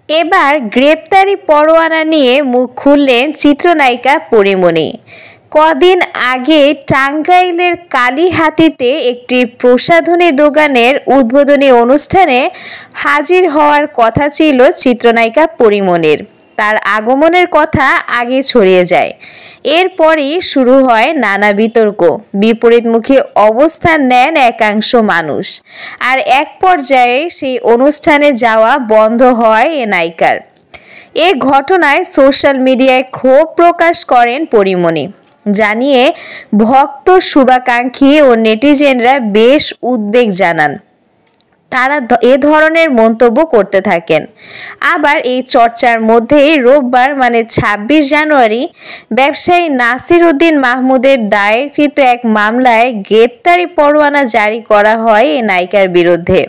এবার গ্রেপ্তারি পরোয়ানা নিয়ে মুখ খুললেন চিত্রনায়িকা পরীমনি। কদিন আগে টাঙ্গাইলের কালীহাতিতে একটি প্রসাধনী দোকানের উদ্বোধনী অনুষ্ঠানে হাজির হওয়ার কথা ছিল চিত্রনায়িকা পরীমনির। তার আগমনের কথা আগে ছড়িয়ে যায়। এরপরই শুরু হয় নানা বিতর্ক, বিপরীতমুখী অবস্থান নেন একাংশ মানুষ, আর এক পর্যায়ে সেই অনুষ্ঠানে যাওয়া বন্ধ হয় এ নায়িকার। এ ঘটনায় সোশ্যাল মিডিয়ায় ক্ষোভ প্রকাশ করেন পরীমনি, জানিয়ে ভক্ত, শুভাকাঙ্ক্ষী ও নেটিজেনরা বেশ উদ্বেগ জানান। তারা এ ধরনের মন্তব্য করতে থাকেন। আবার এই চর্চার মধ্যেই রোববার ২৬ জানুয়ারি ব্যবসায়ী নাসির উদ্দিন মাহমুদের দায়েরকৃত এক মামলায় গ্রেপ্তারি পরোয়ানা জারি করা হয় এই নায়িকার বিরুদ্ধে।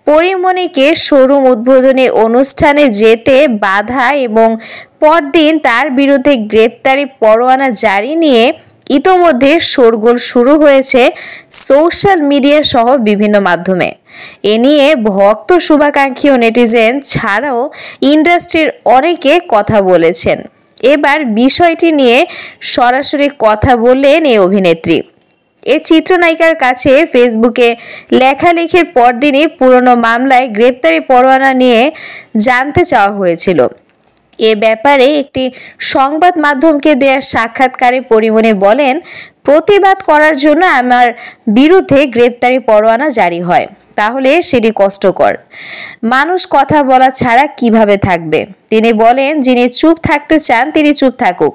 পরীমনিকে শোরুম উদ্বোধনী অনুষ্ঠানে যেতে বাধা এবং পরদিন তার বিরুদ্ধে গ্রেপ্তারি পরোয়ানা জারি নিয়ে ইতোমধ্যে শোরগোল শুরু হয়েছে সোশ্যাল মিডিয়া সহ বিভিন্ন মাধ্যমে। এ নিয়ে ভক্ত, শুভাকাঙ্ক্ষী ও নেটিজেন ছাড়াও ইন্ডাস্ট্রির অনেকে কথা বলেছেন। এবার বিষয়টি নিয়ে সরাসরি কথা বললেন এই অভিনেত্রী। এই চিত্রনায়িকার কাছে ফেসবুকে লেখালেখির পরদিনই পুরনো মামলায় গ্রেপ্তারি পরোয়ানা নিয়ে জানতে চাওয়া হয়েছিল। এ ব্যাপারে একটি সংবাদ মাধ্যমকে দেয়া সাক্ষাৎকারে পরীমনি বলেন, প্রতিবাদ করার জন্য আমার বিরুদ্ধে গ্রেপ্তারি পরোয়ানা জারি হয়, তাহলে সেটি কষ্টকর। মানুষ কথা বলা ছাড়া কিভাবে থাকবে? তিনি বলেন, যিনি চুপ থাকতে চান তিনি চুপ থাকুক,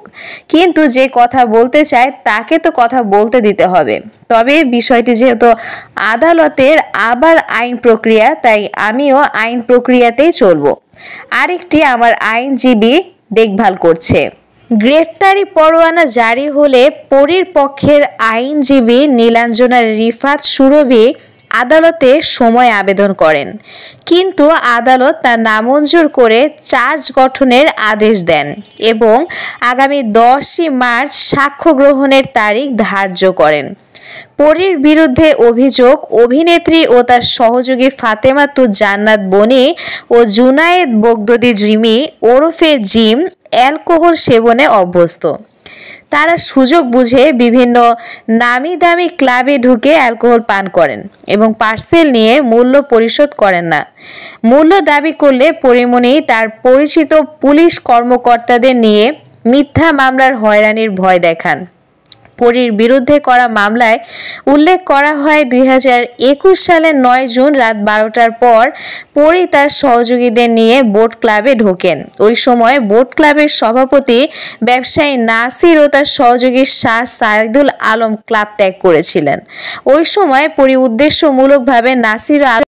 কিন্তু যে কথা বলতে চায় তাকে তো কথা বলতে দিতে হবে। তবে বিষয়টি যেহেতু আদালতের আবার আইন প্রক্রিয়া, তাই আমিও আইন প্রক্রিয়াতেই চলব। আরেকটি আমার আইনজীবী দেখভাল করছে। গ্রেফতারি পরোয়ানা জারি হলে পরীর পক্ষের আইনজীবী নীলাঞ্জনা রিফাত সুরভি আদালতে সময় আবেদন করেন, কিন্তু আদালত তা নামঞ্জুর করে চার্জ গঠনের আদেশ দেন এবং আগামী 10 মার্চ সাক্ষ্য গ্রহণের তারিখ ধার্য করেন। পরীর বিরুদ্ধে অভিযোগ, অভিনেত্রী ও তার সহযোগী ফাতেমাতুজ জান্নাত বনি ও জুনায়েদ বগদদি জিমি ওরফে জিম অ্যালকোহল সেবনে অভ্যস্ত। তারা সুযোগ বুঝে বিভিন্ন নামি দামি ক্লাবে ঢুকে অ্যালকোহল পান করেন এবং পার্সেল নিয়ে মূল্য পরিশোধ করেন না। মূল্য দাবি করলে পরীমনি তার পরিচিত পুলিশ কর্মকর্তাদের নিয়ে মিথ্যা মামলার হয়রানির ভয় দেখান। পরীর বিরুদ্ধে করা মামলায় উল্লেখ করা হয় 2021 সালের 9 জুন রাত 12টার পর পরী তার সহযোগীদের নিয়ে বোট ক্লাবে ঢোকেন। ওই সময় বোট ক্লাবের সভাপতি ব্যবসায়ী নাসির ও তার সহযোগী শাহ সাইদুল আলম ক্লাব ত্যাগ করেছিলেন। ওই সময় পরী উদ্দেশ্যমূলকভাবে নাসির